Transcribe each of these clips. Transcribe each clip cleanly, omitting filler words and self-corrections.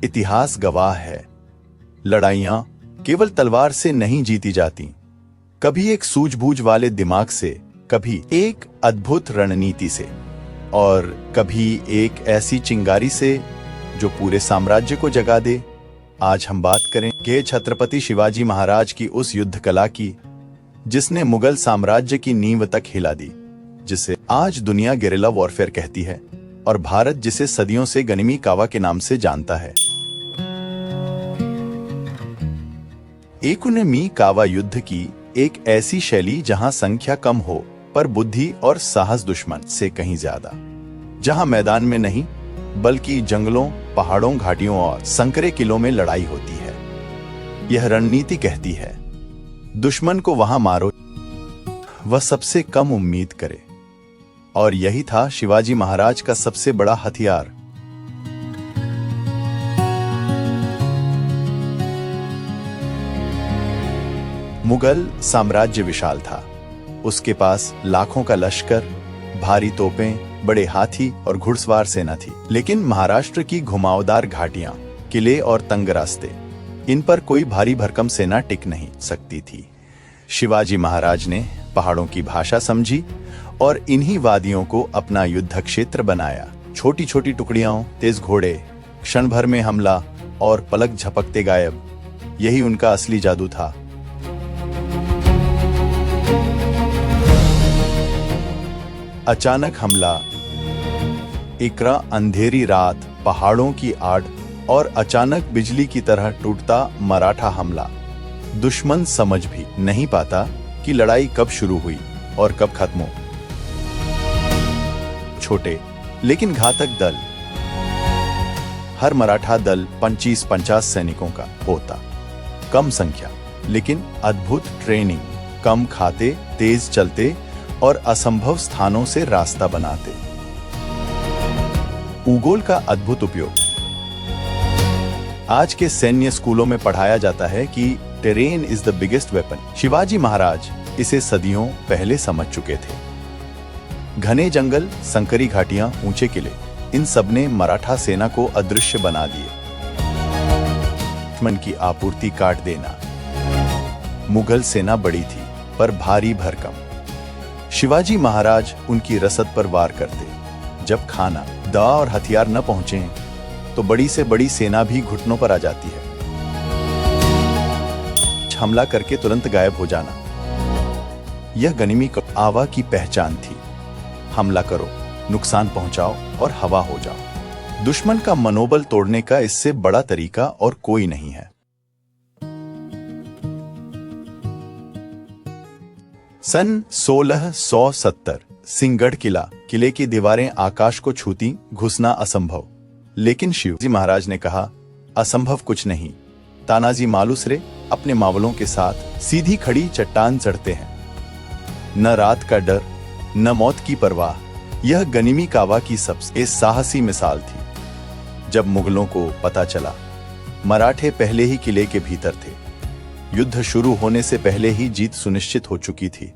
इतिहास गवाह है, लड़ाइयां केवल तलवार से नहीं जीती जाती, कभी एक सूझबूझ वाले दिमाग से, कभी एक अद्भुत रणनीति से, और कभी एक ऐसी चिंगारी से जो पूरे साम्राज्य को जगा दे। आज हम बात करेंगे छत्रपति शिवाजी महाराज की उस युद्ध कला की जिसने मुगल साम्राज्य की नींव तक हिला दी, जिसे आज दुनिया गेरिल्ला वॉरफेयर कहती है और भारत जिसे सदियों से गनिमी कावा के नाम से जानता है। एकुनेमी कावा युद्ध की एक ऐसी शैली जहां संख्या कम हो पर बुद्धि और साहस दुश्मन से कहीं ज्यादा, जहां मैदान में नहीं बल्कि जंगलों, पहाड़ों, घाटियों और संकरे किलों में लड़ाई होती है। यह रणनीति कहती है, दुश्मन को वहां मारो वह सबसे कम उम्मीद करे, और यही था शिवाजी महाराज का सबसे बड़ा हथियार। मुगल साम्राज्य विशाल था, उसके पास लाखों का लश्कर, भारी तोपें, बड़े हाथी और घुड़सवार सेना थी। लेकिन महाराष्ट्र की घुमावदार घाटियां, किले और तंग रास्ते, इन पर कोई भारी भरकम सेना टिक नहीं सकती थी। शिवाजी महाराज ने पहाड़ों की भाषा समझी और इन्हीं वादियों को अपना युद्ध क्षेत्र बनाया। छोटी छोटी टुकड़ियां, तेज घोड़े, क्षण भर में हमला और पलक झपकते गायब, यही उनका असली जादू था। अचानक हमला, इकरा अंधेरी रात, पहाड़ों की आड़ और अचानक बिजली की तरह टूटता मराठा हमला। दुश्मन समझ भी नहीं पाता कि लड़ाई कब शुरू हुई और कब खत्म हो। छोटे लेकिन घातक दल, हर मराठा दल 25-50 सैनिकों का होता। कम संख्या लेकिन अद्भुत ट्रेनिंग, कम खाते, तेज चलते और असंभव स्थानों से रास्ता बनाते। उगोल का अद्भुत उपयोग, आज के सैन्य स्कूलों में पढ़ाया जाता है कि terrain is the biggest weapon. Shivaji Maharaj इसे सदियों पहले समझ चुके थे। घने जंगल, संकरी घाटियां, ऊंचे किले, इन सब ने मराठा सेना को अदृश्य बना दिए। दुश्मन की आपूर्ति काट देना। मुगल सेना बड़ी थी पर भारी भरकम। शिवाजी महाराज उनकी रसद पर वार करते। जब खाना, दवा और हथियार न पहुंचे तो बड़ी से बड़ी सेना भी घुटनों पर आ जाती है। हमला करके तुरंत गायब हो जाना, यह गनिमी कावा की पहचान थी। हमला करो, नुकसान पहुंचाओ और हवा हो जाओ। दुश्मन का मनोबल तोड़ने का इससे बड़ा तरीका और कोई नहीं है। सन 1670 सिंहगढ़ किले की दीवारें आकाश को छूती, घुसना असंभव। लेकिन शिवाजी महाराज ने कहा, असंभव कुछ नहीं। तानाजी मालुसरे अपने मावलों के साथ सीधी खड़ी चट्टान चढ़ते हैं। न रात का डर, न मौत की परवाह। यह गनिमी कावा की सबसे साहसी मिसाल थी। जब मुगलों को पता चला मराठे पहले ही किले के भीतर थे, युद्ध शुरू होने से पहले ही जीत सुनिश्चित हो चुकी थी।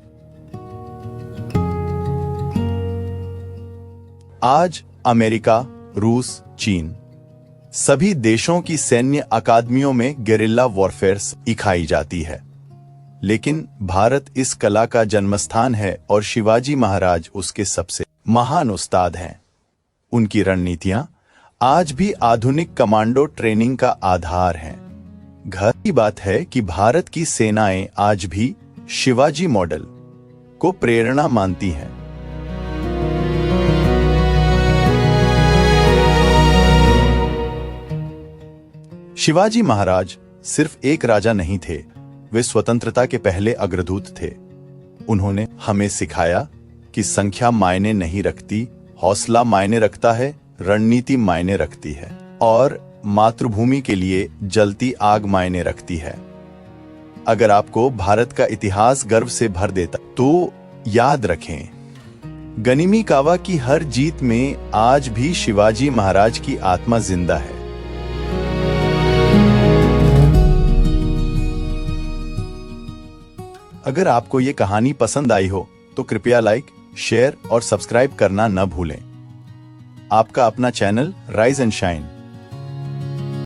आज अमेरिका, रूस, चीन, सभी देशों की सैन्य अकादमियों में गेरिल्ला वॉरफेयर सिखाई जाती है। लेकिन भारत इस कला का जन्मस्थान है और शिवाजी महाराज उसके सबसे महान उस्ताद हैं। उनकी रणनीतियां आज भी आधुनिक कमांडो ट्रेनिंग का आधार हैं। घर की बात है कि भारत की सेनाएं आज भी शिवाजी मॉडल को प्रेरणा मानती हैं। शिवाजी महाराज सिर्फ एक राजा नहीं थे, वे स्वतंत्रता के पहले अग्रदूत थे। उन्होंने हमें सिखाया कि संख्या मायने नहीं रखती, हौसला मायने रखता है, रणनीति मायने रखती है और मातृभूमि के लिए जलती आग मायने रखती है। अगर आपको भारत का इतिहास गर्व से भर देता तो याद रखें, गनिमी कावा की हर जीत में आज भी शिवाजी महाराज की आत्मा जिंदा है। अगर आपको ये कहानी पसंद आई हो तो कृपया लाइक, शेयर और सब्सक्राइब करना न भूलें। आपका अपना चैनल राइज एंड शाइन।